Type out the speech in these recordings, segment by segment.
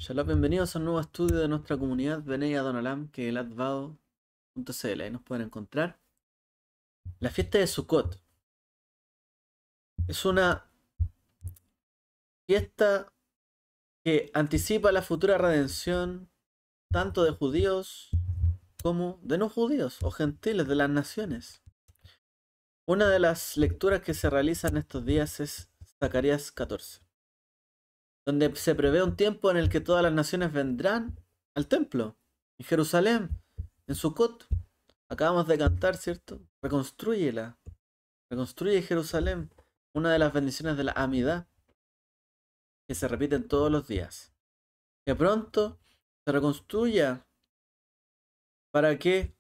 Shalom, bienvenidos a un nuevo estudio de nuestra comunidad Benei Adonolam, que es ladvao.cl. Ahí nos pueden encontrar. La fiesta de Sukkot es una fiesta que anticipa la futura redención tanto de judíos como de no judíos o gentiles de las naciones. Una de las lecturas que se realizan estos días es Zacarías 14, donde se prevé un tiempo en el que todas las naciones vendrán al templo, en Jerusalén, en Sukkot. Acabamos de cantar, ¿cierto? Reconstrúyela. Reconstruye Jerusalén. Una de las bendiciones de la Amidad que se repiten todos los días. Que pronto se reconstruya. ¿Para qué?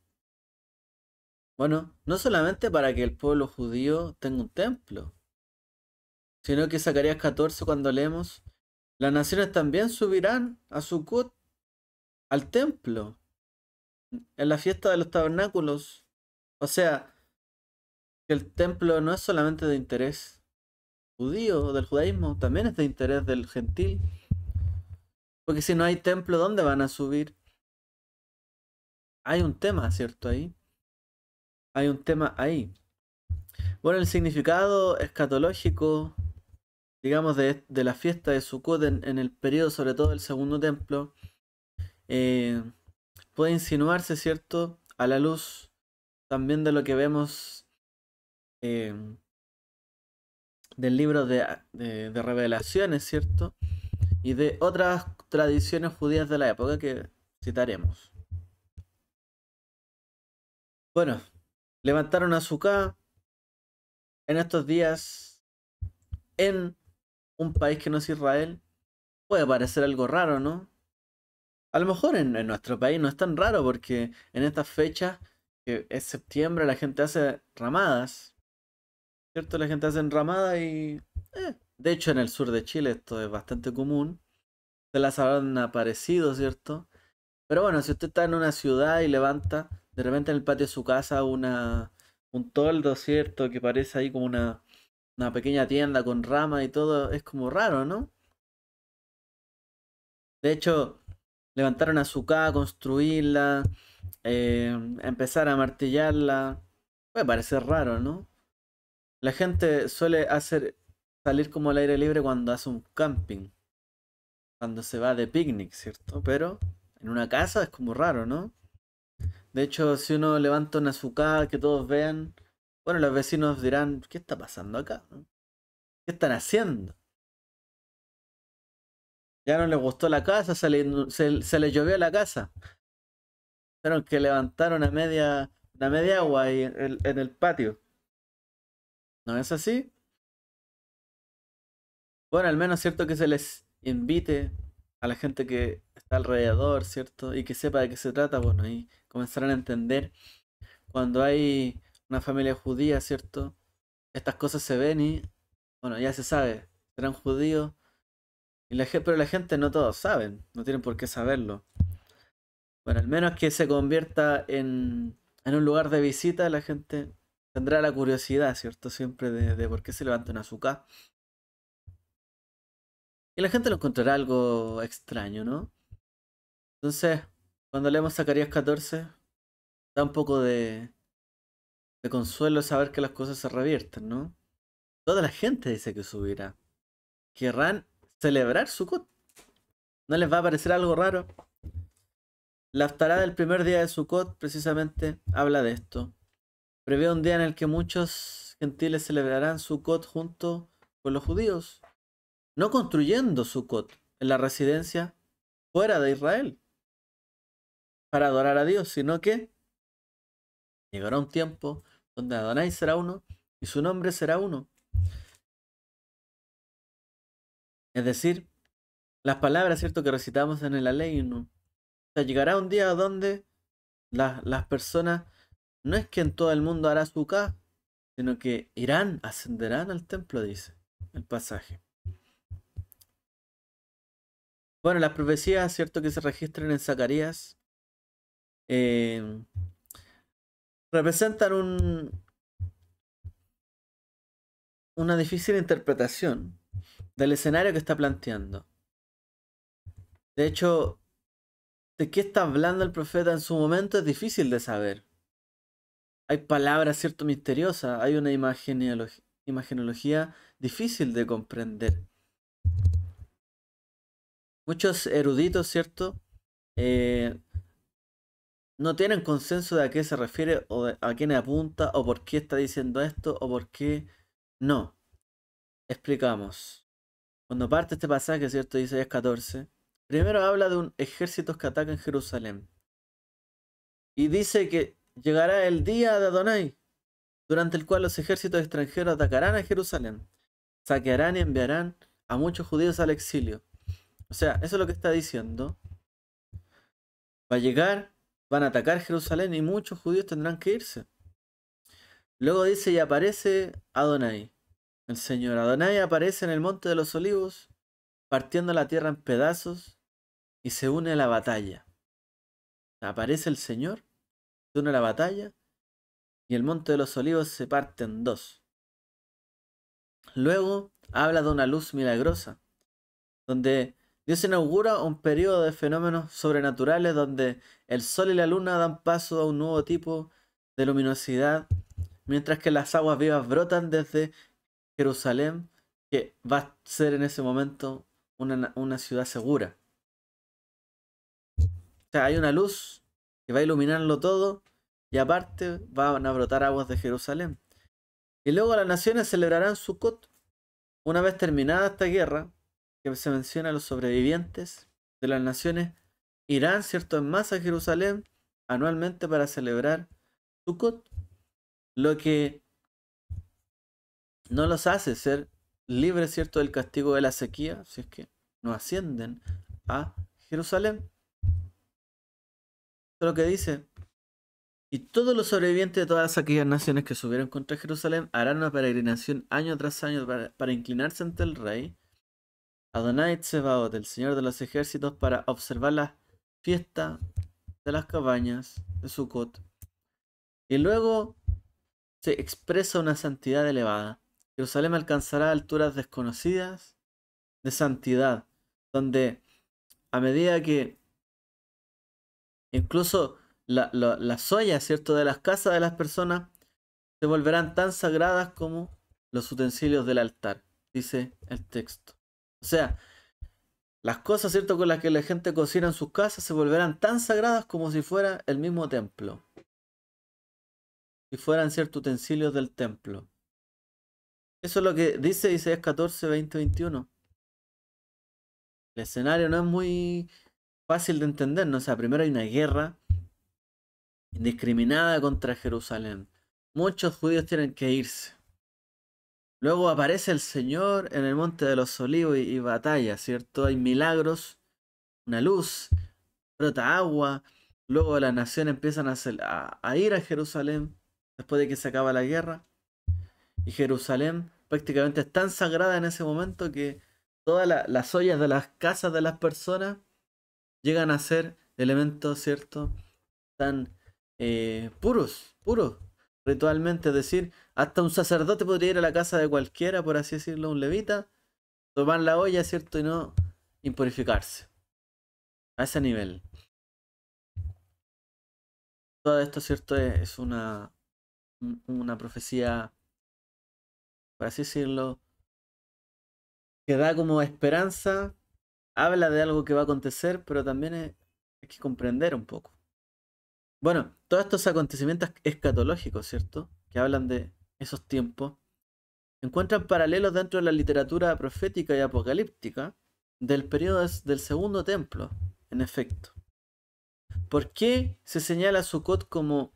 Bueno, no solamente para que el pueblo judío tenga un templo, sino que Zacarías 14 cuando leemos, las naciones también subirán a Sucot, al templo, en la fiesta de los tabernáculos. O sea, que el templo no es solamente de interés judío, del judaísmo, también es de interés del gentil. Porque si no hay templo, ¿dónde van a subir? Hay un tema, ¿cierto? Ahí. Hay un tema ahí. Bueno, el significado escatológico, digamos, de la fiesta de Sukkot en el periodo, sobre todo del segundo templo, eh, puede insinuarse, ¿cierto? A la luz también de lo que vemos eh, del libro de Revelaciones, ¿cierto? Y de otras tradiciones judías de la época que citaremos. Bueno, levantaron a Sukkot en estos días en un país que no es Israel. Puede parecer algo raro, ¿no? A lo mejor en nuestro país no es tan raro porque en estas fechas, que es septiembre, la gente hace ramadas, ¿cierto? La gente hace ramadas y... de hecho, en el sur de Chile esto es bastante común. Se las habrán aparecido, ¿cierto? Pero bueno, si usted está en una ciudad y levanta de repente en el patio de su casa un toldo, ¿cierto? Que parece ahí como una pequeña tienda con ramas y todo, es como raro, ¿no? De hecho, levantaron a su casa, construirla, empezar a martillarla. Puede parecer raro, ¿no? La gente suele salir como al aire libre cuando hace un camping, cuando se va de picnic, ¿cierto? Pero en una casa es como raro, ¿no? De hecho, si uno levanta una azúcar que todos vean, bueno, los vecinos dirán, ¿qué está pasando acá? ¿No? ¿Qué están haciendo? Ya no les gustó la casa, se les llovió la casa. Tuvieron que levantar una media agua ahí en el patio. ¿No es así? Bueno, al menos cierto que se les invite a la gente que está alrededor, ¿cierto? Y que sepa de qué se trata, bueno, y comenzarán a entender cuando hay una familia judía, ¿cierto? Estas cosas se ven y, bueno, ya se sabe, serán judíos, pero la gente no todos saben, no tienen por qué saberlo. Bueno, al menos que se convierta en un lugar de visita, la gente tendrá la curiosidad, ¿cierto? Siempre de por qué se levanta una azúcar. Y la gente lo encontrará algo extraño, ¿no? Entonces, cuando leemos Zacarías 14, da un poco de consuelo saber que las cosas se revierten, ¿no? Toda la gente dice que subirá. Querrán celebrar Sukkot. ¿No les va a parecer algo raro? La haftará del primer día de Sukkot precisamente habla de esto. Prevé un día en el que muchos gentiles celebrarán Sukkot junto con los judíos, no construyendo Sukkot en la residencia fuera de Israel para adorar a Dios, sino que llegará un tiempo donde Adonai será uno y su nombre será uno. Es decir, las palabras, ¿cierto?, que recitamos en la ley, ¿no? O sea, llegará un día donde las personas, no es que en todo el mundo hará Sukkah, sino que irán, ascenderán al templo, dice el pasaje. Bueno, las profecías, ¿cierto?, que se registran en Zacarías, eh, representan una difícil interpretación del escenario que está planteando. De hecho, ¿de qué está hablando el profeta en su momento? Es difícil de saber. Hay palabras, cierto, misteriosas, hay una imagenología difícil de comprender. Muchos eruditos, ¿cierto? Eh, no tienen consenso de a qué se refiere o a quién apunta o por qué está diciendo esto o por qué no. Explicamos. Cuando parte este pasaje, ¿cierto? Isaías 14, primero habla de un ejército que ataca en Jerusalén. Y dice que llegará el día de Adonai, durante el cual los ejércitos extranjeros atacarán a Jerusalén, saquearán y enviarán a muchos judíos al exilio. O sea, eso es lo que está diciendo. Va a llegar, van a atacar Jerusalén y muchos judíos tendrán que irse. Luego dice, y aparece Adonai. El Señor Adonai aparece en el monte de los olivos, partiendo la tierra en pedazos y se une a la batalla. Aparece el Señor, se une a la batalla y el monte de los olivos se parte en dos. Luego habla de una luz milagrosa, donde Dios inaugura un periodo de fenómenos sobrenaturales donde el sol y la luna dan paso a un nuevo tipo de luminosidad, mientras que las aguas vivas brotan desde Jerusalén, que va a ser en ese momento una ciudad segura. O sea, hay una luz que va a iluminarlo todo y aparte van a brotar aguas de Jerusalén. Y luego las naciones celebrarán Sukkot. Una vez terminada esta guerra, que se menciona a los sobrevivientes de las naciones, irán, ¿cierto?, en masa a Jerusalén anualmente para celebrar Sukkot, lo que no los hace ser libres, ¿cierto?, del castigo de la sequía, si es que no ascienden a Jerusalén. Eso es lo que dice. Y todos los sobrevivientes de todas aquellas naciones que subieron contra Jerusalén harán una peregrinación año tras año para inclinarse ante el rey Adonai Tsebaot, el Señor de los ejércitos, para observar la fiesta de las cabañas de Sukkot. Y luego se expresa una santidad elevada. Jerusalén alcanzará alturas desconocidas de santidad, donde a medida que incluso las ollas, ¿cierto?, de las casas de las personas se volverán tan sagradas como los utensilios del altar, dice el texto. O sea, las cosas, ¿cierto?, con las que la gente cocina en sus casas se volverán tan sagradas como si fuera el mismo templo. Si fueran, ciertos utensilios del templo. Eso es lo que dice Isaías 14, 20, 21. El escenario no es muy fácil de entender, ¿no? O sea, primero hay una guerra indiscriminada contra Jerusalén. Muchos judíos tienen que irse. Luego aparece el Señor en el monte de los olivos y batalla, ¿cierto? Hay milagros, una luz, brota agua. Luego las naciones empiezan a ir a Jerusalén después de que se acaba la guerra. Y Jerusalén prácticamente es tan sagrada en ese momento que todas las ollas de las casas de las personas llegan a ser elementos, ¿cierto?, tan puros, ritualmente. Es decir, hasta un sacerdote podría ir a la casa de cualquiera, por así decirlo, un levita, tomar la olla, ¿cierto?, y no impurificarse. A ese nivel. Todo esto, ¿cierto?, es una profecía, por así decirlo, que da como esperanza, habla de algo que va a acontecer, pero también hay que comprender un poco. Bueno, todos estos acontecimientos escatológicos, ¿cierto?, que hablan de esos tiempos, encuentran paralelos dentro de la literatura profética y apocalíptica del periodo del segundo templo, en efecto. ¿Por qué se señala a Sukkot como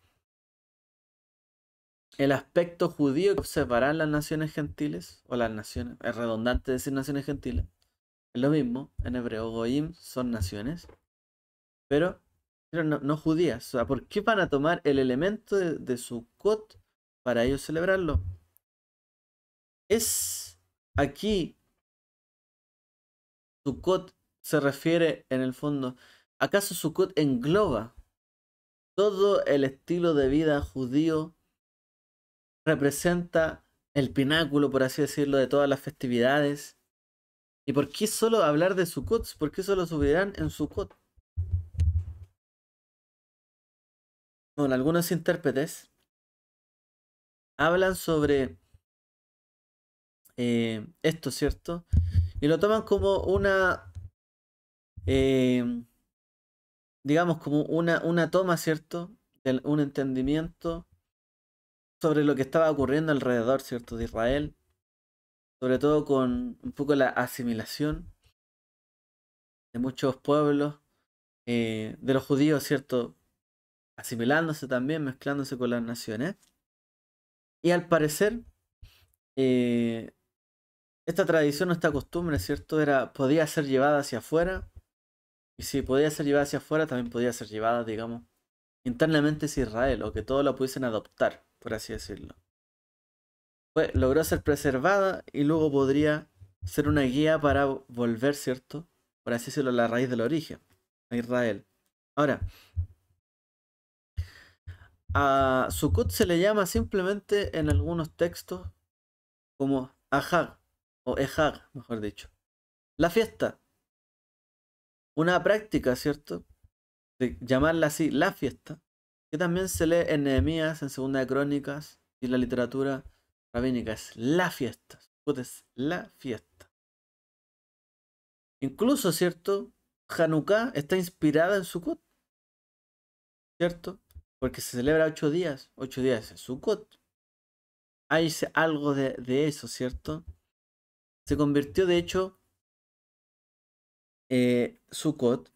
el aspecto judío que observarán las naciones gentiles? O las naciones, es redundante decir naciones gentiles. Es lo mismo, en hebreo, Goim son naciones, pero no judías. O sea, ¿por qué van a tomar el elemento de Sukkot para ellos celebrarlo? Es aquí Sukkot se refiere en el fondo. ¿Acaso Sukkot engloba todo el estilo de vida judío? Representa el pináculo, por así decirlo, de todas las festividades. ¿Y por qué solo hablar de Sukkot? ¿Por qué solo subirán en Sukkot? Bueno, algunos intérpretes hablan sobre esto, ¿cierto? Y lo toman como una, eh, digamos, como una toma, ¿cierto? Un entendimiento sobre lo que estaba ocurriendo alrededor, ¿cierto? De Israel, sobre todo con un poco la asimilación de muchos pueblos, de los judíos, ¿cierto? Asimilándose también, mezclándose con las naciones. Y al parecer, eh, esta tradición, esta costumbre, ¿cierto? Podía ser llevada hacia afuera. Y si podía ser llevada hacia afuera, también podía ser llevada, digamos, internamente hacia Israel, o que todos la pudiesen adoptar, por así decirlo. Logró ser preservada y luego podría ser una guía para volver, ¿cierto? Por así decirlo, a la raíz del origen, a Israel. Ahora, a Sukkot se le llama simplemente en algunos textos como Ahag, o Ehag, mejor dicho. La fiesta, una práctica, ¿cierto? De llamarla así, la fiesta, que también se lee en Nehemías, en Segunda de Crónicas y en la literatura rabínica. Es la fiesta. Sukkot es la fiesta. Incluso, ¿cierto? Hanukkah está inspirada en Sukkot, ¿cierto? Porque se celebra 8 días. 8 días en Sukkot. Hay algo de eso, ¿cierto? Se convirtió, de hecho, Sukkot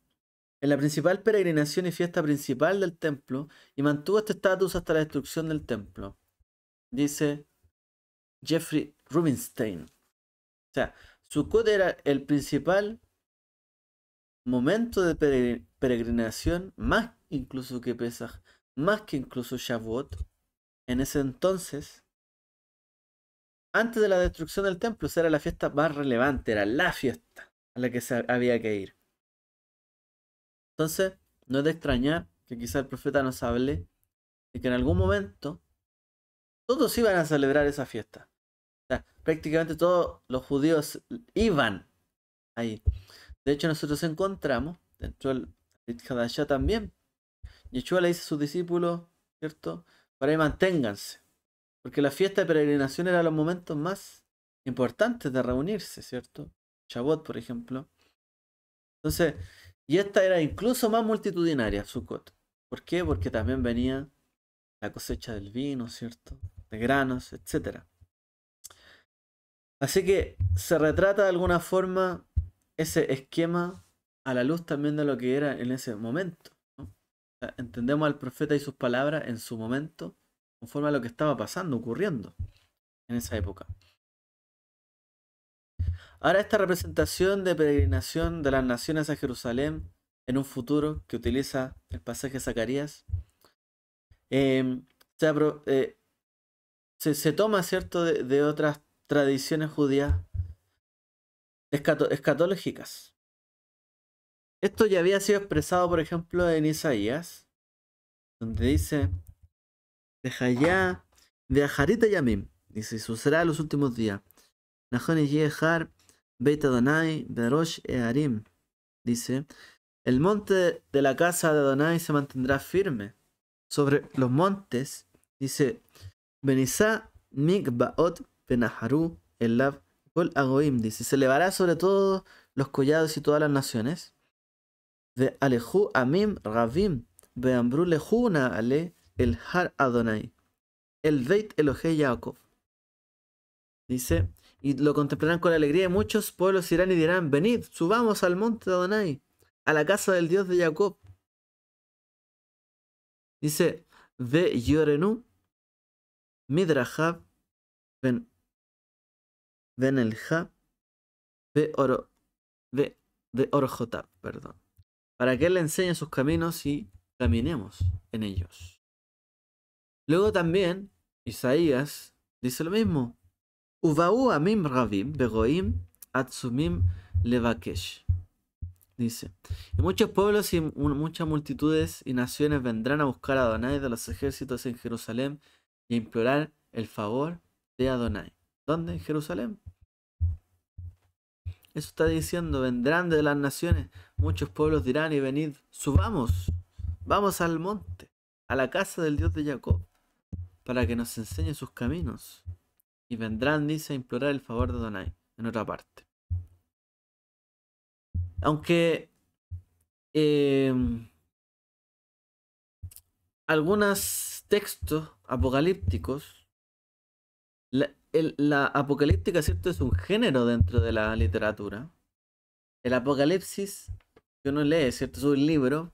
en la principal peregrinación y fiesta principal del templo y mantuvo este estatus hasta la destrucción del templo. Dice Jeffrey Rubinstein. O sea, Sukkot era el principal momento de peregrinación, más incluso que Pesaj, más que incluso Shavuot, en ese entonces, antes de la destrucción del templo. O sea, era la fiesta más relevante, era la fiesta a la que había que ir. Entonces, no es de extrañar que quizá el profeta nos hable de que en algún momento todos iban a celebrar esa fiesta. O sea, prácticamente todos los judíos iban ahí. De hecho, nosotros encontramos dentro del Brit Hadashah también. Yeshua le dice a sus discípulos, ¿cierto? Para ahí manténganse. Porque la fiesta de peregrinación era los momentos más importantes de reunirse, ¿cierto? Shavuot, por ejemplo. Entonces, y esta era incluso más multitudinaria, Sukkot. ¿Por qué? Porque también venía la cosecha del vino, ¿cierto? De granos, etcétera. Así que se retrata de alguna forma ese esquema a la luz también de lo que era en ese momento, ¿no? O sea, entendemos al profeta y sus palabras en su momento, conforme a lo que estaba pasando, ocurriendo en esa época. Ahora esta representación de peregrinación de las naciones a Jerusalén en un futuro que utiliza el pasaje de Zacarías, eh, se toma, ¿cierto?, de otras tradiciones judías escatológicas. Esto ya había sido expresado, por ejemplo, en Isaías, donde dice, Dejayá, Viajarita Yamim, dice, sucederá los últimos días. Nahoni Yehar, Beit Adonai, Berosh Earim, dice, el monte de la casa de Adonai se mantendrá firme. Sobre los montes, dice, Benizá Mikbaot Benaharu Elav Kol Agoim, dice, se elevará sobre todos los collados y todas las naciones. De Alejú Amim Ravim, Beambru Lejuna Ale el Har Adonai, el Beit Elohe Jacob. Dice, y lo contemplarán con alegría y muchos pueblos irán y dirán, venid, subamos al monte de Adonai, a la casa del Dios de Jacob. Dice, Ve Yorenu Midrahab Ben Elja Ve Oro de Orjotab, perdón. Para que él le enseñe sus caminos y caminemos en ellos. Luego también Isaías dice lo mismo. Uvau amim ravim begoim atzumim levakesh. Dice, y muchos pueblos y muchas multitudes y naciones vendrán a buscar a Adonai de los ejércitos en Jerusalén y a implorar el favor de Adonai. ¿Dónde? En Jerusalén. eso está diciendo, vendrán de las naciones, muchos pueblos dirán y venid, subamos, vamos al monte, a la casa del Dios de Jacob, para que nos enseñe sus caminos. Y vendrán, dice, a implorar el favor de Adonai, en otra parte. Aunque eh, algunos textos apocalípticos, la apocalíptica, ¿cierto? Es un género dentro de la literatura. El Apocalipsis, que uno lee, ¿cierto? Es un libro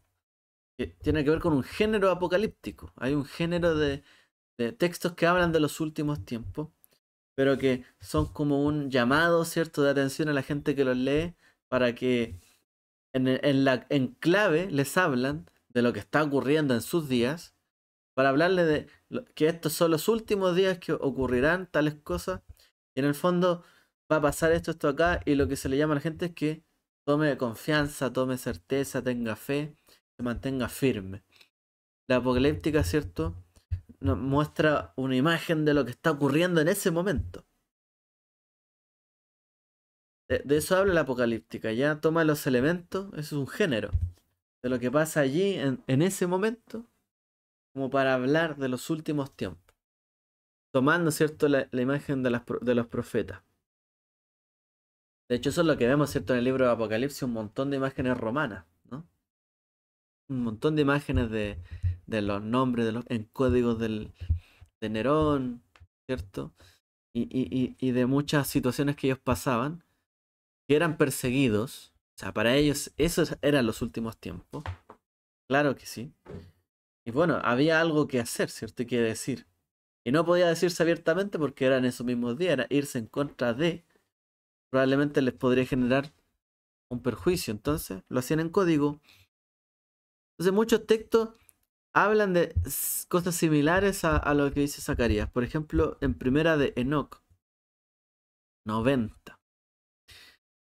que tiene que ver con un género apocalíptico. Hay un género de textos que hablan de los últimos tiempos, pero que son como un llamado, ¿cierto? De atención a la gente que los lee para que en clave les hablan de lo que está ocurriendo en sus días, para hablarle de que estos son los últimos días que ocurrirán tales cosas, y en el fondo va a pasar esto, esto acá, y lo que se le llama a la gente es que tome confianza, tome certeza, tenga fe, se mantenga firme. La apocalíptica, ¿cierto? Nos muestra una imagen de lo que está ocurriendo en ese momento. De eso habla la apocalíptica, ya toma los elementos, eso es un género, de lo que pasa allí en ese momento, como para hablar de los últimos tiempos, tomando, ¿cierto?, la imagen de los profetas. De hecho, eso es lo que vemos, ¿cierto?, en el libro de Apocalipsis, un montón de imágenes romanas, ¿no? Un montón de imágenes de los nombres, en códigos de Nerón, ¿cierto? Y de muchas situaciones que ellos pasaban, que eran perseguidos. O sea, para ellos esos eran los últimos tiempos. Claro que sí. Y bueno, había algo que hacer, ¿cierto? Y que decir. Y no podía decirse abiertamente porque eran esos mismos días, era irse en contra de, probablemente les podría generar un perjuicio. Entonces, lo hacían en código. Entonces, muchos textos hablan de cosas similares a lo que dice Zacarías. Por ejemplo, en primera de Enoc 90.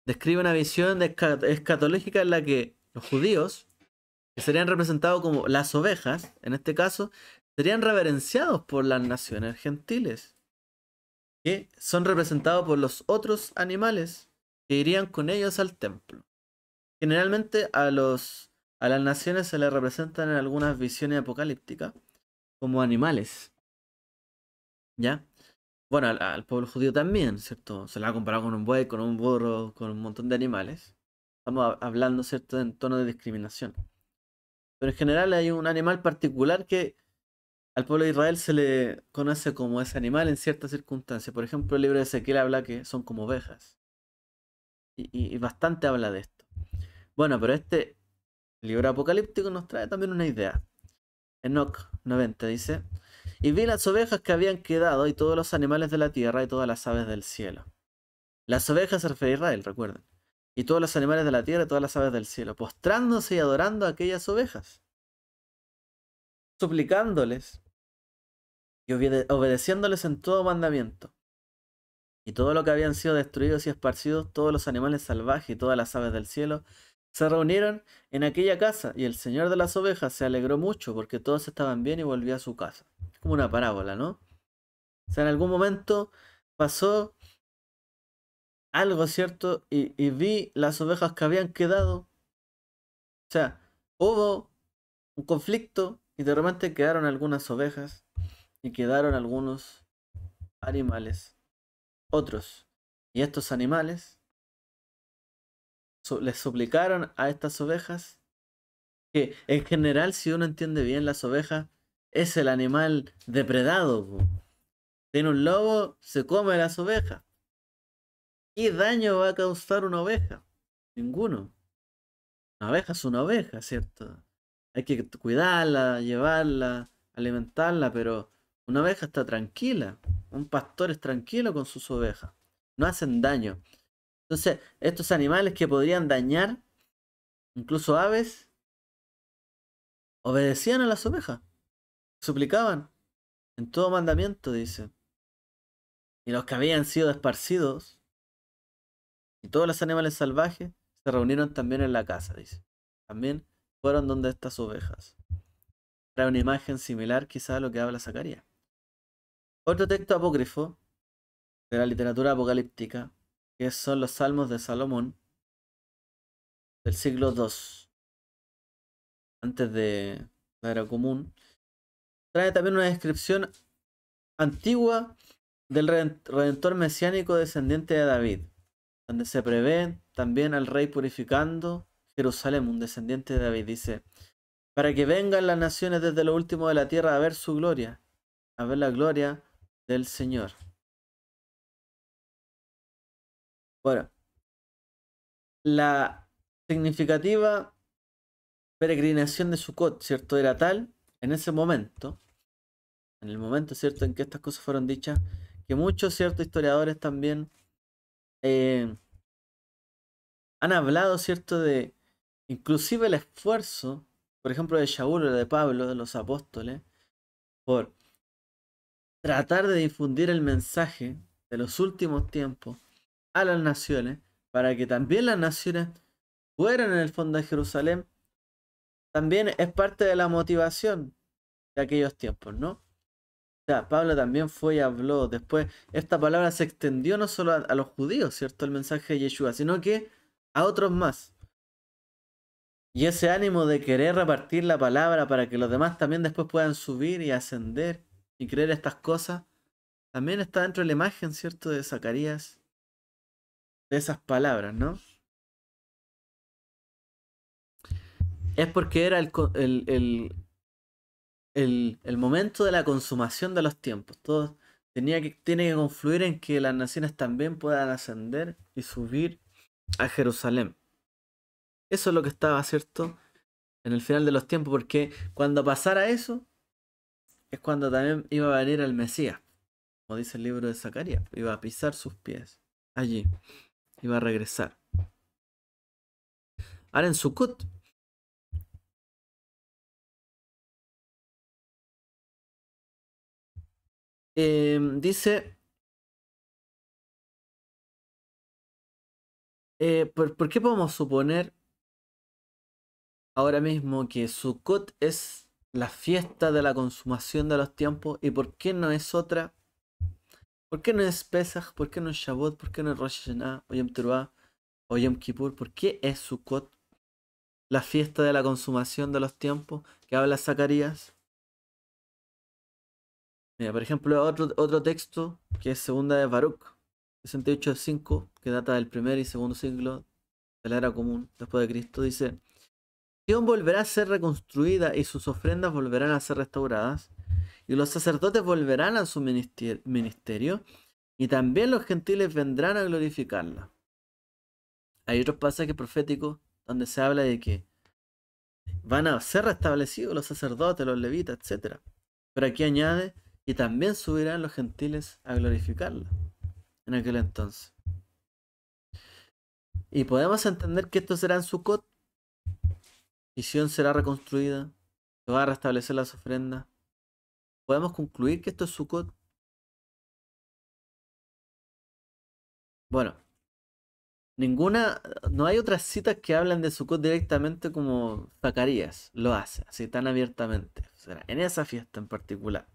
Describe una visión escatológica en la que los judíos, que serían representados como las ovejas, en este caso, serían reverenciados por las naciones gentiles, que son representados por los otros animales que irían con ellos al templo. Generalmente a las naciones se les representan en algunas visiones apocalípticas como animales, ¿ya? Bueno, al pueblo judío también, ¿cierto? Se le ha comparado con un buey, con un burro, con un montón de animales. Estamos hablando, ¿cierto?, en tono de discriminación. Pero en general hay un animal particular que al pueblo de Israel se le conoce como ese animal en ciertas circunstancias. Por ejemplo, el libro de Ezequiel habla que son como ovejas. Y bastante habla de esto. Bueno, pero este libro apocalíptico nos trae también una idea. Enoc 90 dice: y vi las ovejas que habían quedado y todos los animales de la tierra y todas las aves del cielo. Las ovejas se refiere a Israel, recuerden. Y todos los animales de la tierra y todas las aves del cielo, postrándose y adorando a aquellas ovejas, suplicándoles y obedeciéndoles en todo mandamiento. Y todo lo que habían sido destruidos y esparcidos, todos los animales salvajes y todas las aves del cielo, se reunieron en aquella casa, y el señor de las ovejas se alegró mucho porque todos estaban bien y volvió a su casa. Es como una parábola, ¿no? O sea, en algún momento pasó algo, ¿cierto? Y vi las ovejas que habían quedado. O sea, hubo un conflicto y de repente quedaron algunas ovejas y quedaron algunos animales, otros. Y estos animales les suplicaron a estas ovejas, que en general, si uno entiende bien, las ovejas es el animal depredado, po. Tiene un lobo, se come las ovejas. ¿Qué daño va a causar una oveja? Ninguno. Una oveja es una oveja, ¿cierto? Hay que cuidarla, llevarla, alimentarla, pero una oveja está tranquila. Un pastor es tranquilo con sus ovejas. No hacen daño. Entonces, estos animales que podrían dañar, incluso aves, obedecían a las ovejas. Suplicaban en todo mandamiento, dice. Y los que habían sido esparcidos, y todos los animales salvajes, se reunieron también en la casa, dice. También fueron donde estas ovejas. Trae una imagen similar quizá a lo que habla Zacarías. Otro texto apócrifo de la literatura apocalíptica que son los Salmos de Salomón del siglo II, antes de la era común, trae también una descripción antigua del redentor mesiánico descendiente de David, donde se prevé también al rey purificando Jerusalén, un descendiente de David. Dice, para que vengan las naciones desde lo último de la tierra a ver su gloria, a ver la gloria del Señor. Bueno, la significativa peregrinación de Sukkot, ¿cierto? Era tal en ese momento, en el momento, ¿cierto?, en que estas cosas fueron dichas, que muchos, ¿cierto?, historiadores también eh, han hablado, ¿cierto?, de inclusive el esfuerzo, por ejemplo, de Shaul o de Pablo, de los apóstoles, por tratar de difundir el mensaje de los últimos tiempos a las naciones, para que también las naciones fueran en el fondo de Jerusalén, también es parte de la motivación de aquellos tiempos, ¿no? O sea, Pablo también fue y habló. Después, esta palabra se extendió no solo a los judíos, ¿cierto? El mensaje de Yeshua, sino que a otros más. Y ese ánimo de querer repartir la palabra para que los demás también después puedan subir y ascender y creer estas cosas, también está dentro de la imagen, ¿cierto?, de Zacarías, de esas palabras, ¿no? Es porque era el momento de la consumación de los tiempos. Todo tiene que confluir en que las naciones también puedan ascender y subir a Jerusalén. Eso es lo que estaba, ¿cierto?, en el final de los tiempos, porque cuando pasara eso, es cuando también iba a venir el Mesías, como dice el libro de Zacarías, iba a pisar sus pies allí, iba a regresar. Ahora en Sukkot, dice, ¿por qué podemos suponer ahora mismo que Sukkot es la fiesta de la consumación de los tiempos? ¿Y por qué no es otra? ¿Por qué no es Pesach? ¿Por qué no es Shavuot? ¿Por qué no es Rosh Hashanah o Yom Teruah o Yom Kippur? ¿Por qué es Sukkot la fiesta de la consumación de los tiempos que habla Zacarías? Mira, por ejemplo, otro texto que es segunda de Baruch 68:5, que data del primer y segundo siglo de la era común después de Cristo, dice: Sion volverá a ser reconstruida y sus ofrendas volverán a ser restauradas, y los sacerdotes volverán a su ministerio, y también los gentiles vendrán a glorificarla. Hay otros pasajes proféticos donde se habla de que van a ser restablecidos los sacerdotes, los levitas, etc. Pero aquí añade, y también subirán los gentiles a glorificarla en aquel entonces. Y podemos entender que esto será en Sukkot, y Sion será reconstruida, se va a restablecer las ofrendas. Podemos concluir que esto es Sukkot. Bueno, no hay otras citas que hablan de Sukkot directamente como Zacarías lo hace, así tan abiertamente. O sea, en esa fiesta en particular.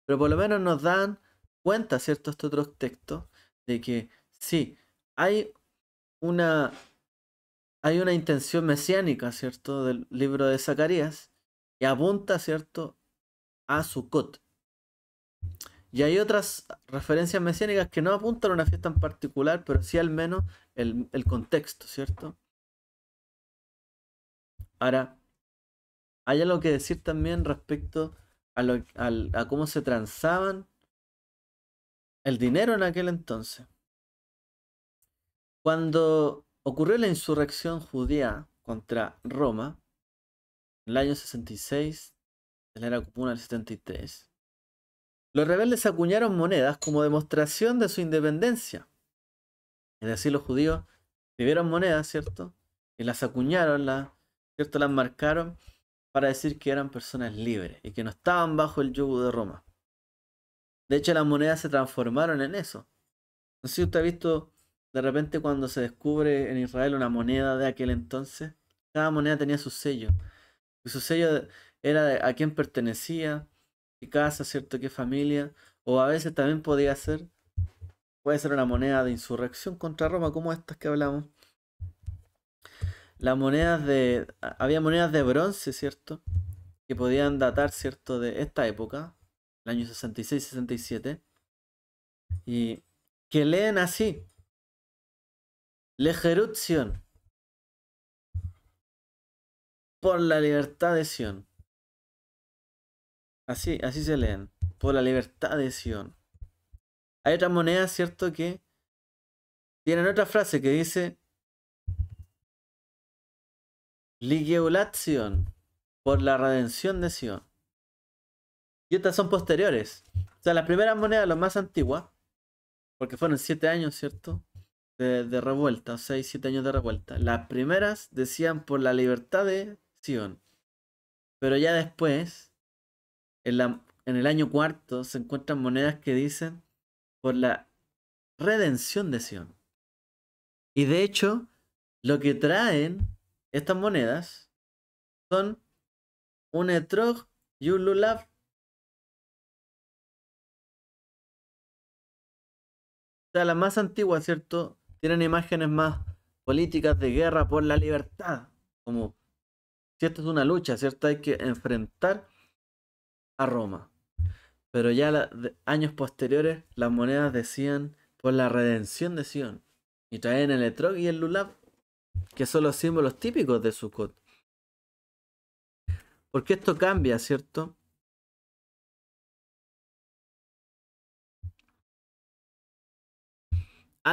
Pero por lo menos nos dan cuenta, ¿cierto?, estos otros textos, de que sí, hay una, hay una intención mesiánica, ¿cierto?, del libro de Zacarías, que apunta, ¿cierto?, a Sukkot. Y hay otras referencias mesiánicas que no apuntan a una fiesta en particular, pero sí al menos el contexto, ¿cierto? Ahora, hay algo que decir también respecto a cómo se transaban el dinero en aquel entonces. Cuando ocurrió la insurrección judía contra Roma, en el año 66, de la era común al 73, los rebeldes acuñaron monedas como demostración de su independencia. Es decir, los judíos escribieron monedas, ¿cierto? Y las acuñaron, ¿cierto? Las marcaron para decir que eran personas libres y que no estaban bajo el yugo de Roma. De hecho, las monedas se transformaron en eso. No sé si usted ha visto de repente cuando se descubre en Israel una moneda de aquel entonces, cada moneda tenía su sello. Y su sello era de a quién pertenecía, qué casa, ¿cierto? Qué familia. O a veces también podía ser Puede ser una moneda de insurrección contra Roma, como estas que hablamos. Las monedas de. Había monedas de bronce, ¿cierto? Que podían datar, ¿cierto? De esta época, el año 66-67. Y que leen así: Legerutzion, por la libertad de Sion. Así se leen, por la libertad de Sion. Hay otras monedas, ¿cierto? Que tienen otra frase que dice Ligeulatzion, por la redención de Sion. Y estas son posteriores. O sea, las primeras monedas, las más antiguas, porque fueron 7 años, ¿cierto? De revuelta, 6, 7 años de revuelta. Las primeras decían por la libertad de Sion. Pero ya después, en el año cuarto, se encuentran monedas que dicen por la redención de Sion. Y de hecho, lo que traen estas monedas son un etrog y un lulav. O sea, las más antiguas, ¿cierto? Tienen imágenes más políticas de guerra por la libertad. Como si esto es una lucha, ¿cierto? Hay que enfrentar a Roma. Pero ya años posteriores, las monedas decían por la redención de Sion. Y traen el etrog y el lulav, que son los símbolos típicos de Sukkot. Porque esto cambia, ¿cierto?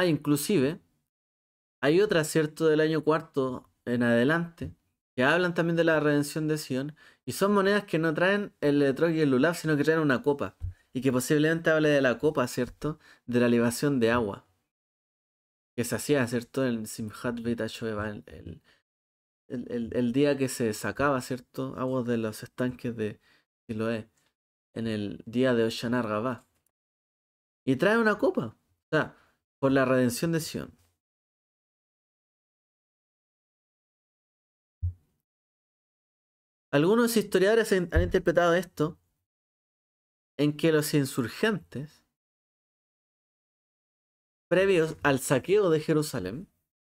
Inclusive, hay otras, ¿cierto? Del año cuarto en adelante, que hablan también de la redención de Sion. Y son monedas que no traen el etrog y el lulav, sino que traen una copa. Y que posiblemente hable de la copa, ¿cierto? De la libación de agua. Que se hacía, ¿cierto? En Simchat Beit HaShoeva, el día que se sacaba, ¿cierto? Aguas de los estanques de Siloé. En el día de Hoshana Rabbah. Y trae una copa. O sea, por la redención de Sion. Algunos historiadores han interpretado esto en que los insurgentes, previos al saqueo de Jerusalén,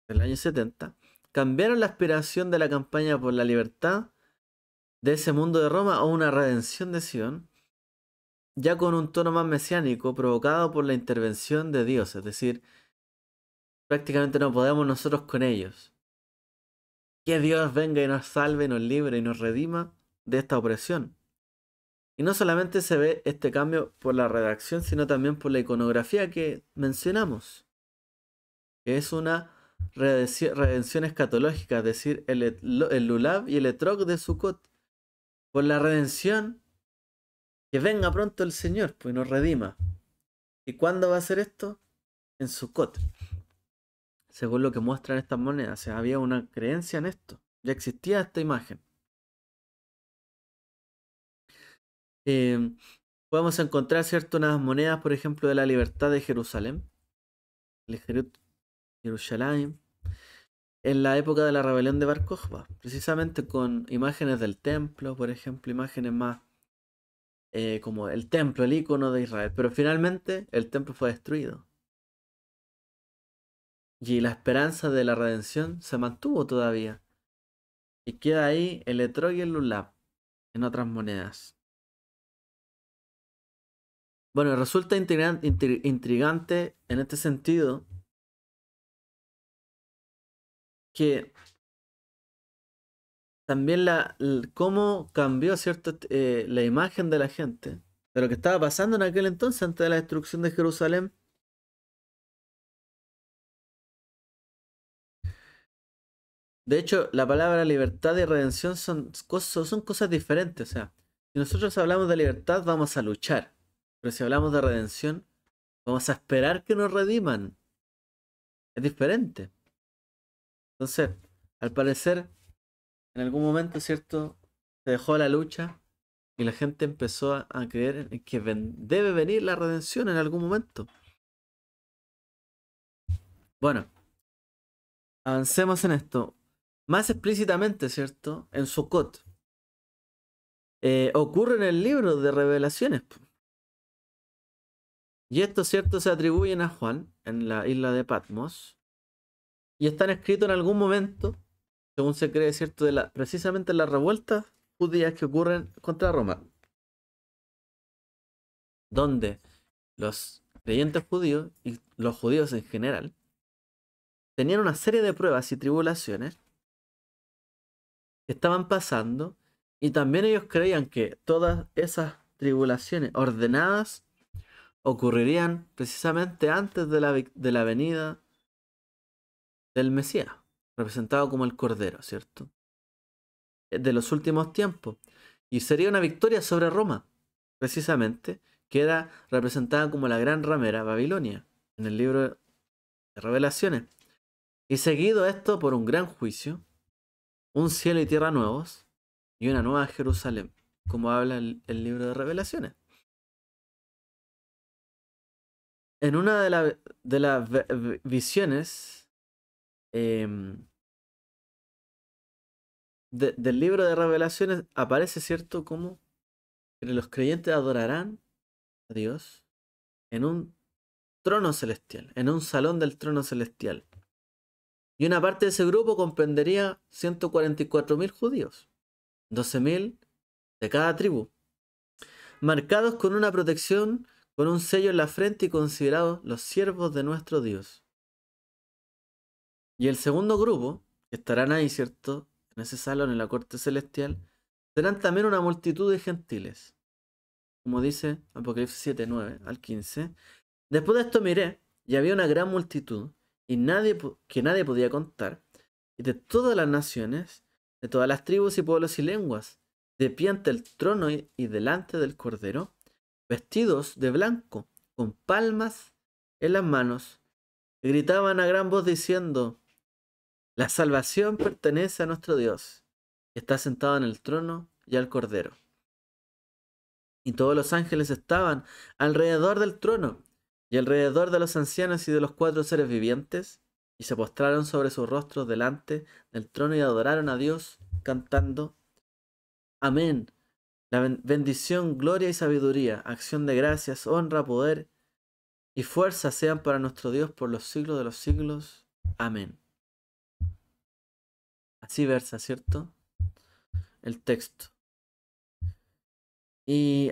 del año 70, cambiaron la aspiración de la campaña por la libertad de ese mundo de Roma a una redención de Sion, ya con un tono más mesiánico provocado por la intervención de Dios, es decir, prácticamente no podemos nosotros con ellos. Que Dios venga y nos salve, nos libre y nos redima de esta opresión. Y no solamente se ve este cambio por la redacción, sino también por la iconografía que mencionamos, que es una redención escatológica, es decir, el lulav y el etrog de Sukkot, por la redención, que venga pronto el Señor, pues nos redima. ¿Y cuándo va a ser esto? En Sukkot, según lo que muestran estas monedas. O sea, había una creencia en esto, ya existía esta imagen. Podemos encontrar, ¿cierto?, unas monedas, por ejemplo, de la libertad de Jerusalén, el Jerusalén, en la época de la rebelión de Bar Kokhba, precisamente con imágenes del templo, por ejemplo, imágenes más como el templo, el icono de Israel. Pero finalmente el templo fue destruido. Y la esperanza de la redención se mantuvo todavía. Y queda ahí el etrog y el lulav en otras monedas. Bueno, resulta intrigante en este sentido que también cómo cambió, ¿cierto? La imagen de la gente, de lo que estaba pasando en aquel entonces antes de la destrucción de Jerusalén. De hecho, la palabra libertad y redención son cosas diferentes. O sea, si nosotros hablamos de libertad, vamos a luchar. Pero si hablamos de redención, vamos a esperar que nos rediman. Es diferente. Entonces, al parecer, en algún momento, ¿cierto? Se dejó la lucha y la gente empezó a creer en que debe venir la redención en algún momento. Bueno, avancemos en esto. Más explícitamente, ¿cierto? En Sukkot. Ocurre en el libro de Revelaciones. Y estos, cierto, se atribuyen a Juan en la isla de Patmos y están escritos en algún momento, según se cree, cierto, precisamente en las revueltas judías que ocurren contra Roma, donde los creyentes judíos y los judíos en general tenían una serie de pruebas y tribulaciones que estaban pasando, y también ellos creían que todas esas tribulaciones ordenadas ocurrirían precisamente antes de la venida del Mesías, representado como el Cordero, ¿cierto? De los últimos tiempos. Y sería una victoria sobre Roma, precisamente, que era representada como la gran ramera Babilonia, en el libro de Revelaciones. Y seguido esto por un gran juicio, un cielo y tierra nuevos, y una nueva Jerusalén, como habla el libro de Revelaciones. En una de las visiones del libro de Revelaciones aparece, ¿cierto?, como que los creyentes adorarán a Dios en un trono celestial, en un salón del trono celestial. Y una parte de ese grupo comprendería 144.000 judíos, 12.000 de cada tribu, marcados con una protección, con un sello en la frente y considerados los siervos de nuestro Dios. Y el segundo grupo, que estarán ahí, ¿cierto?, en ese salón, en la corte celestial, serán también una multitud de gentiles, como dice Apocalipsis 7, 9 al 15. Después de esto miré, y había una gran multitud, y que nadie podía contar, y de todas las naciones, de todas las tribus y pueblos y lenguas, de pie ante el trono y delante del Cordero, vestidos de blanco, con palmas en las manos, y gritaban a gran voz diciendo: la salvación pertenece a nuestro Dios, que está sentado en el trono y al Cordero. Y todos los ángeles estaban alrededor del trono y alrededor de los ancianos y de los 4 seres vivientes, y se postraron sobre sus rostros delante del trono y adoraron a Dios, cantando: Amén. La bendición, gloria y sabiduría, acción de gracias, honra, poder y fuerza sean para nuestro Dios por los siglos de los siglos. Amén. Así versa, ¿cierto?, el texto. Y,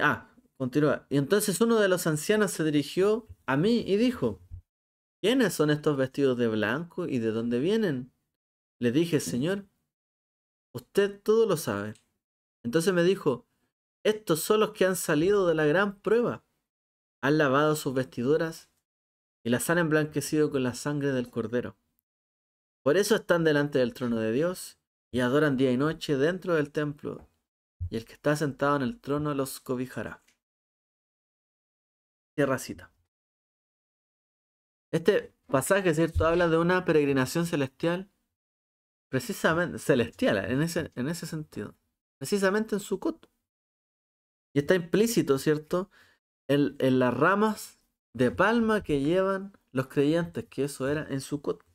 continúa. Y entonces uno de los ancianos se dirigió a mí y dijo: ¿quiénes son estos vestidos de blanco y de dónde vienen? Le dije: Señor, usted todo lo sabe. Entonces me dijo: estos son los que han salido de la gran prueba. Han lavado sus vestiduras y las han emblanquecido con la sangre del Cordero. Por eso están delante del trono de Dios y adoran día y noche dentro del templo, y el que está sentado en el trono los cobijará. Cierra cita. Este pasaje, ¿cierto?, habla de una peregrinación celestial, precisamente celestial, en ese sentido, precisamente en Sukkot. Y está implícito, ¿cierto?, en las ramas de palma que llevan los creyentes, que eso era en Sukkot.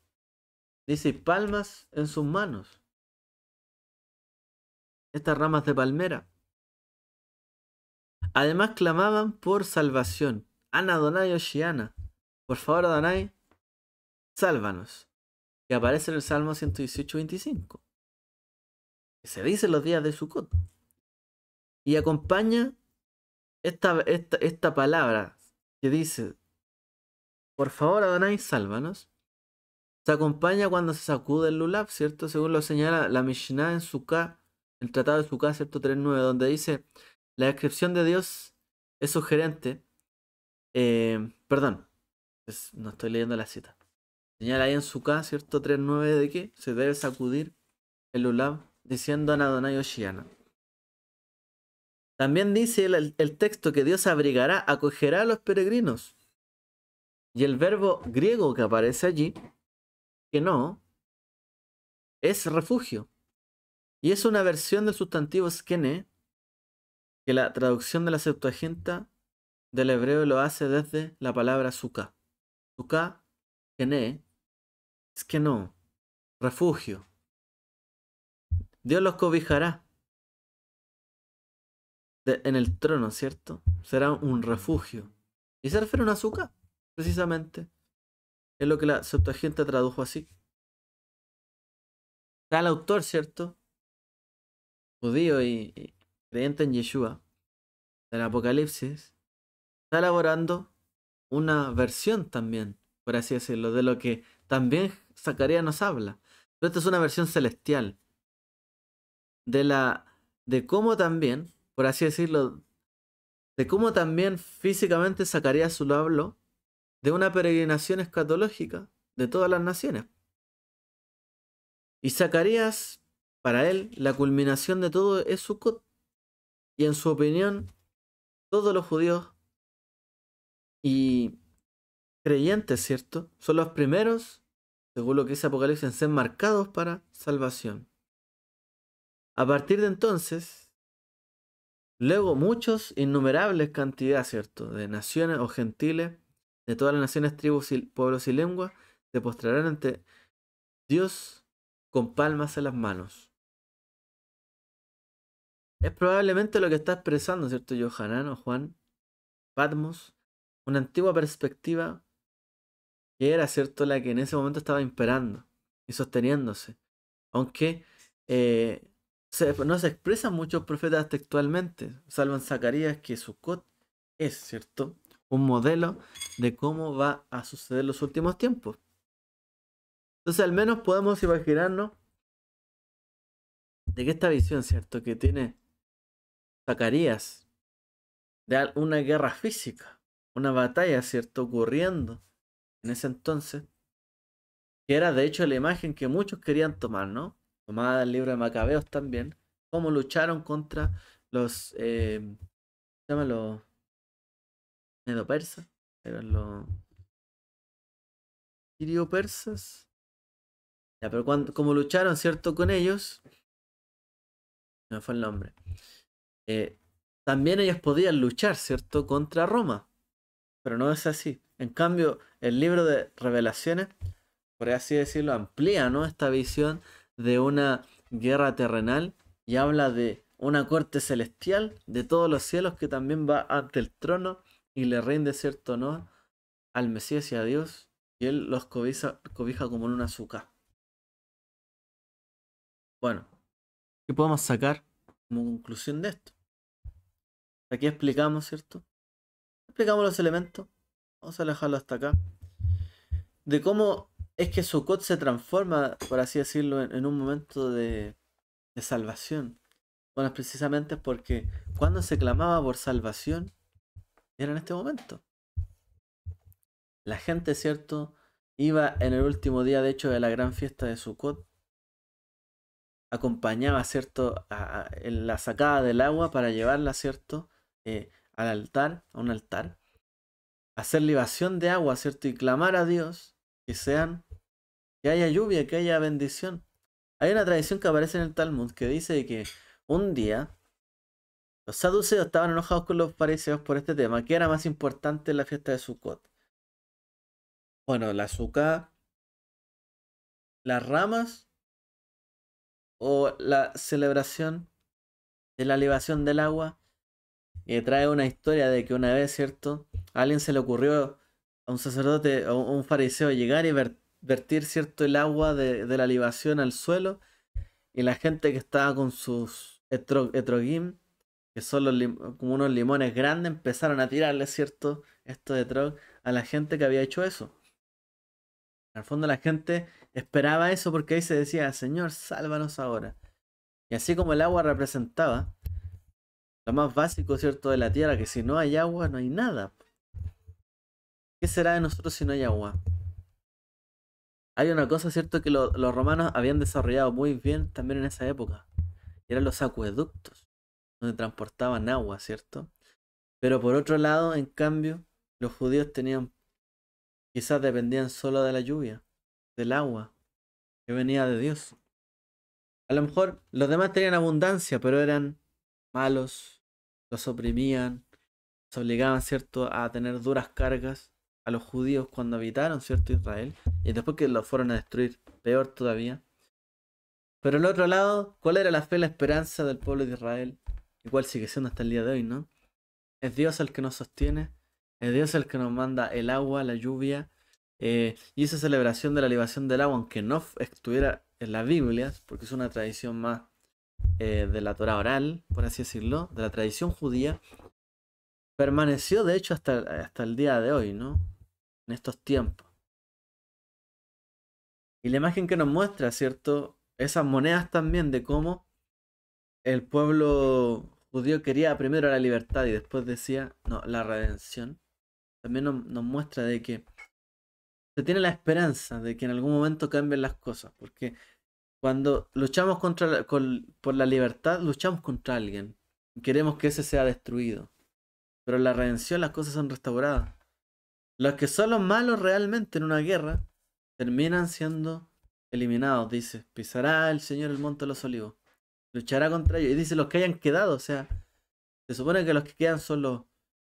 Dice: palmas en sus manos. Estas ramas de palmera. Además clamaban por salvación. Ana Adonai Oshiana. Por favor, Adonai, sálvanos. Que aparece en el Salmo 118-25. Que se dice en los días de Sukkot. Y acompaña esta palabra que dice: por favor, Adonai, sálvanos. Se acompaña cuando se sacude el lulav, ¿cierto? Según lo señala la Mishnah en Sukkah, el Tratado de Sukkah, ¿cierto? 3.9, donde dice: la descripción de Dios es sugerente. Perdón, no estoy leyendo la cita. Señala ahí en Sukkah, ¿cierto? 3.9, de que se debe sacudir el lulav diciendo Ana Adonai Oshiana. También dice el texto que Dios abrigará, acogerá a los peregrinos. Y el verbo griego que aparece allí, que no, es refugio. Y es una versión del sustantivo skene, que la traducción de la Septuaginta del hebreo lo hace desde la palabra sukkah. Sukkah, skene, skeno, refugio. Dios los cobijará en el trono, ¿cierto? Será un refugio. Y se refiere a un azúcar, precisamente. Es lo que la Septuaginta tradujo así. Está el autor, ¿cierto? Judío y creyente en Yeshua, del Apocalipsis, está elaborando una versión también, por así decirlo, de lo que también Zacarías nos habla. Pero esta es una versión celestial de cómo también, por así decirlo, de cómo también físicamente Zacarías lo habló de una peregrinación escatológica de todas las naciones. Y Zacarías, para él, la culminación de todo es Sukkot. Y en su opinión, todos los judíos y creyentes, ¿cierto? Son los primeros, según lo que dice Apocalipsis, en ser marcados para salvación. A partir de entonces, luego muchos, innumerables cantidades, ¿cierto? De naciones o gentiles, de todas las naciones, tribus, y pueblos y lenguas, se postrarán ante Dios con palmas en las manos. Es probablemente lo que está expresando, ¿cierto? Yohanan o Juan Patmos, una antigua perspectiva que era, ¿cierto?, la que en ese momento estaba imperando y sosteniéndose. Aunque no se expresan muchos profetas textualmente, salvo en Zacarías, que Sukkot es, ¿cierto?, un modelo de cómo va a suceder los últimos tiempos. Entonces al menos podemos imaginarnos de que esta visión, ¿cierto?, que tiene Zacarías de una guerra física, una batalla, ¿cierto?, ocurriendo en ese entonces, que era de hecho la imagen que muchos querían tomar, ¿no? Tomada del libro de Macabeos también, cómo lucharon contra los, ¿se llaman los medo-persas? Eran los sirio-persas. Ya, pero como lucharon, ¿cierto? Con ellos, no me fue el nombre. También ellos podían luchar, ¿cierto? Contra Roma, pero no es así. En cambio, el libro de Revelaciones, por así decirlo, amplía, ¿no?, esta visión de una guerra terrenal y habla de una corte celestial de todos los cielos que también va ante el trono y le rinde cierto honor al Mesías y a Dios, y él los cobija como en un azúcar. Bueno, ¿qué podemos sacar como conclusión de esto? Aquí explicamos, ¿cierto? Explicamos los elementos. Vamos a dejarlo hasta acá. De cómo es que Sukkot se transforma, por así decirlo, en un momento de salvación. Bueno, precisamente porque cuando se clamaba por salvación, era en este momento. La gente, ¿cierto?, iba en el último día, de hecho, de la gran fiesta de Sukkot, acompañaba, ¿cierto?, en la sacada del agua para llevarla, ¿cierto?, al altar, a un altar, hacer libación de agua, ¿cierto?, y clamar a Dios que haya lluvia, que haya bendición. Hay una tradición que aparece en el Talmud que dice que un día los saduceos estaban enojados con los fariseos por este tema. ¿Qué era más importante en la fiesta de Sukkot? Bueno, la azúcar, las ramas o la celebración de la libación del agua. Y trae una historia de que una vez, ¿cierto?, a alguien se le ocurrió a un sacerdote o un fariseo llegar y vertir, ¿cierto?, el agua de la libación al suelo. Y la gente que estaba con sus etrogim, que son como unos limones grandes, empezaron a tirarle, ¿cierto?, esto de etrog a la gente que había hecho eso. Al fondo la gente esperaba eso porque ahí se decía, Señor, sálvanos ahora. Y así como el agua representaba lo más básico, ¿cierto?, de la tierra, que si no hay agua, no hay nada. ¿Qué será de nosotros si no hay agua? Hay una cosa, ¿cierto?, que los romanos habían desarrollado muy bien también en esa época. Eran los acueductos, donde transportaban agua, ¿cierto? Pero por otro lado, en cambio, los judíos quizás dependían solo de la lluvia, del agua, que venía de Dios. A lo mejor los demás tenían abundancia, pero eran malos, los oprimían, los obligaban, ¿cierto?, a tener duras cargas a los judíos cuando habitaron, ¿cierto?, Israel, y después que los fueron a destruir, peor todavía. Pero al otro lado, ¿cuál era la fe, la esperanza del pueblo de Israel? Igual sigue siendo hasta el día de hoy, ¿no? Es Dios el que nos sostiene Es Dios el que nos manda el agua, la lluvia. Y esa celebración de la libación del agua, aunque no estuviera en las Biblias, porque es una tradición más de la Torah oral, por así decirlo, de la tradición judía, permaneció de hecho hasta el día de hoy, ¿no? En estos tiempos. Y la imagen que nos muestra, ¿cierto? Esas monedas también de cómo el pueblo judío quería primero la libertad y después decía, no, la redención. También nos muestra de que se tiene la esperanza de que en algún momento cambien las cosas, porque cuando luchamos por la libertad, luchamos contra alguien. Queremos que ese sea destruido. Pero en la redención las cosas son restauradas. Los que son los malos realmente en una guerra terminan siendo eliminados. Dice, pisará el Señor el monte de los olivos. Luchará contra ellos. Y dice los que hayan quedado. O sea, se supone que los que quedan son los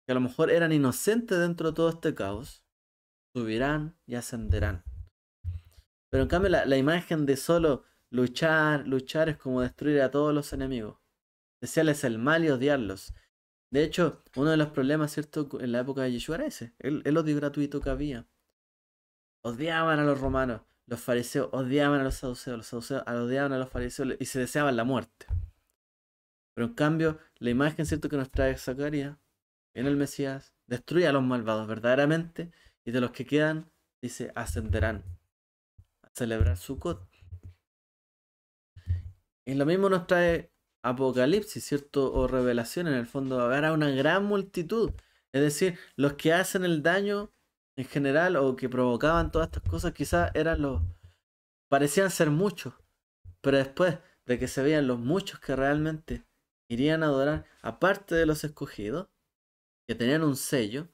que a lo mejor eran inocentes dentro de todo este caos. Subirán y ascenderán. Pero en cambio la imagen de solo luchar es como destruir a todos los enemigos. Desearles el mal y odiarlos. De hecho, uno de los problemas, ¿cierto? En la época de Yeshua era ese, el odio gratuito que había. Odiaban a los romanos, los fariseos odiaban a los saduceos odiaban a los fariseos y se deseaban la muerte. Pero en cambio, la imagen, ¿cierto? Que nos trae Zacarías en el Mesías, destruye a los malvados verdaderamente y de los que quedan, dice, ascenderán a celebrar Sukkot. Y lo mismo nos trae Apocalipsis, ¿cierto? O Revelación, en el fondo, habrá una gran multitud. Es decir, los que hacen el daño en general o que provocaban todas estas cosas, quizás eran los. Parecían ser muchos, pero después de que se veían los muchos que realmente irían a adorar, aparte de los escogidos, que tenían un sello,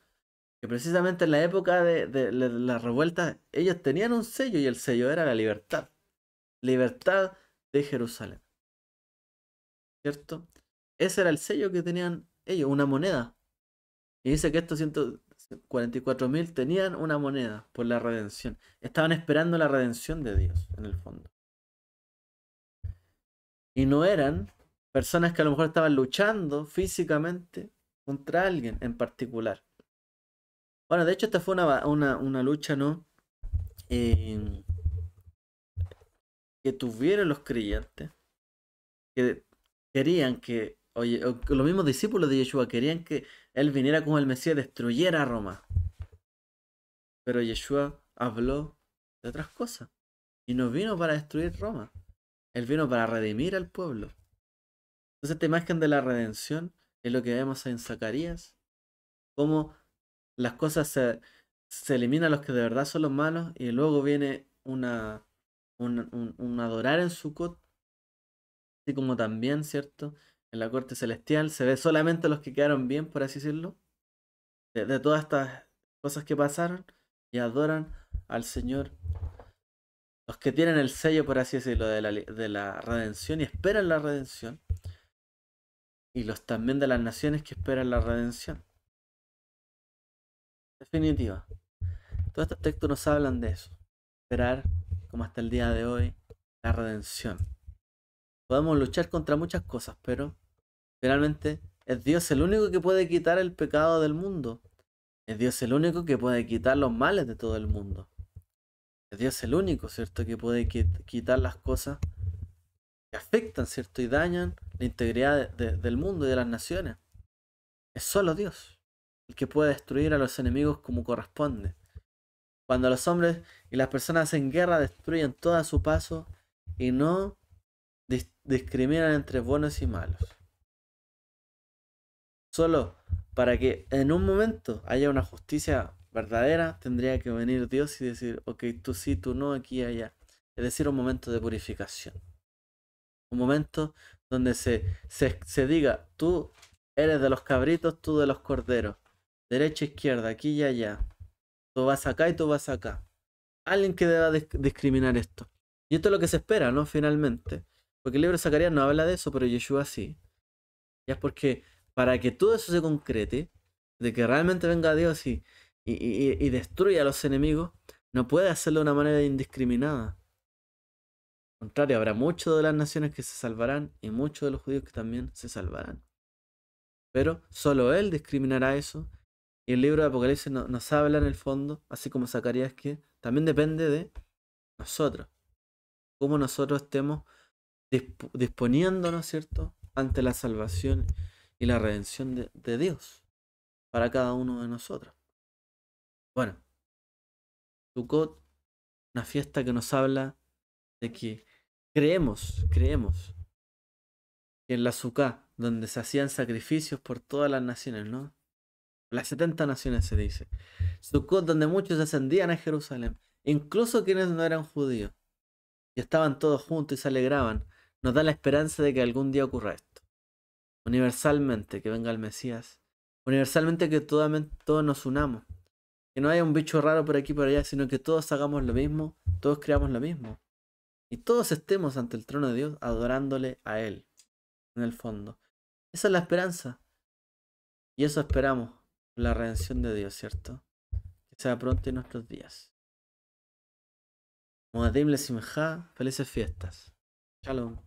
que precisamente en la época de la revuelta, ellos tenían un sello y el sello era la libertad. Libertad de Jerusalén. ¿Cierto? Ese era el sello que tenían ellos, una moneda. Y dice que estos 144.000 tenían una moneda por la redención. Estaban esperando la redención de Dios, en el fondo. Y no eran personas que a lo mejor estaban luchando físicamente contra alguien en particular. Bueno, de hecho esta fue una lucha, ¿no? Eh, que tuvieron los creyentes, que querían que, oye, los mismos discípulos de Yeshua querían que él viniera como el Mesías, destruyera a Roma. Pero Yeshua habló de otras cosas. Y no vino para destruir Roma. Él vino para redimir al pueblo. Entonces esta imagen de la redención es lo que vemos en Zacarías. Cómo las cosas se eliminan a los que de verdad son los malos. Y luego viene un adorar en Sukkot. Así como también, ¿cierto? En la corte celestial se ve solamente los que quedaron bien, por así decirlo. De todas estas cosas que pasaron. Y adoran al Señor. Los que tienen el sello, por así decirlo, de la redención y esperan la redención. Y los también de las naciones que esperan la redención. Definitiva. Todos estos textos nos hablan de eso. Esperar, como hasta el día de hoy, la redención. Podemos luchar contra muchas cosas, pero finalmente es Dios el único que puede quitar el pecado del mundo. Es Dios el único que puede quitar los males de todo el mundo. Es Dios el único, ¿cierto? Que puede quitar las cosas que afectan, ¿cierto? Y dañan la integridad del mundo y de las naciones. Es solo Dios el que puede destruir a los enemigos como corresponde. Cuando los hombres y las personas hacen guerra, destruyen todo a su paso y no discriminan entre buenos y malos. Solo para que en un momento haya una justicia verdadera, tendría que venir Dios y decir, ok, tú sí, tú no, aquí y allá. Es decir, un momento de purificación. Un momento donde se diga, tú eres de los cabritos, tú de los corderos. Derecha, izquierda, aquí y allá. Tú vas acá y tú vas acá. Alguien que deba discriminar esto. Y esto es lo que se espera, ¿no? Finalmente. Porque el libro de Zacarías no habla de eso, pero Yeshua sí. Ya es porque para que todo eso se concrete, de que realmente venga Dios y destruya a los enemigos, no puede hacerlo de una manera indiscriminada. Al contrario, habrá muchos de las naciones que se salvarán y muchos de los judíos que también se salvarán. Pero solo Él discriminará eso Y el libro de Apocalipsis nos habla en el fondo, así como Zacarías, que también depende de nosotros, cómo nosotros estemos disponiéndonos, ¿cierto?, ante la salvación y la redención de Dios para cada uno de nosotros. Bueno, Sukkot, una fiesta que nos habla de que creemos que en la Sukkah, donde se hacían sacrificios por todas las naciones, ¿no? Las 70 naciones se dice. Sukkot, donde muchos ascendían a Jerusalén, incluso quienes no eran judíos, y estaban todos juntos y se alegraban, nos da la esperanza de que algún día ocurra esto. Universalmente, que venga el Mesías. Universalmente, que todos nos unamos. Que no haya un bicho raro por aquí y por allá, sino que todos hagamos lo mismo, todos creamos lo mismo. Y todos estemos ante el trono de Dios adorándole a Él, en el fondo. Esa es la esperanza. Y eso esperamos, la redención de Dios, ¿cierto? Que sea pronto en nuestros días. Moadim le simcha, felices fiestas. Shalom.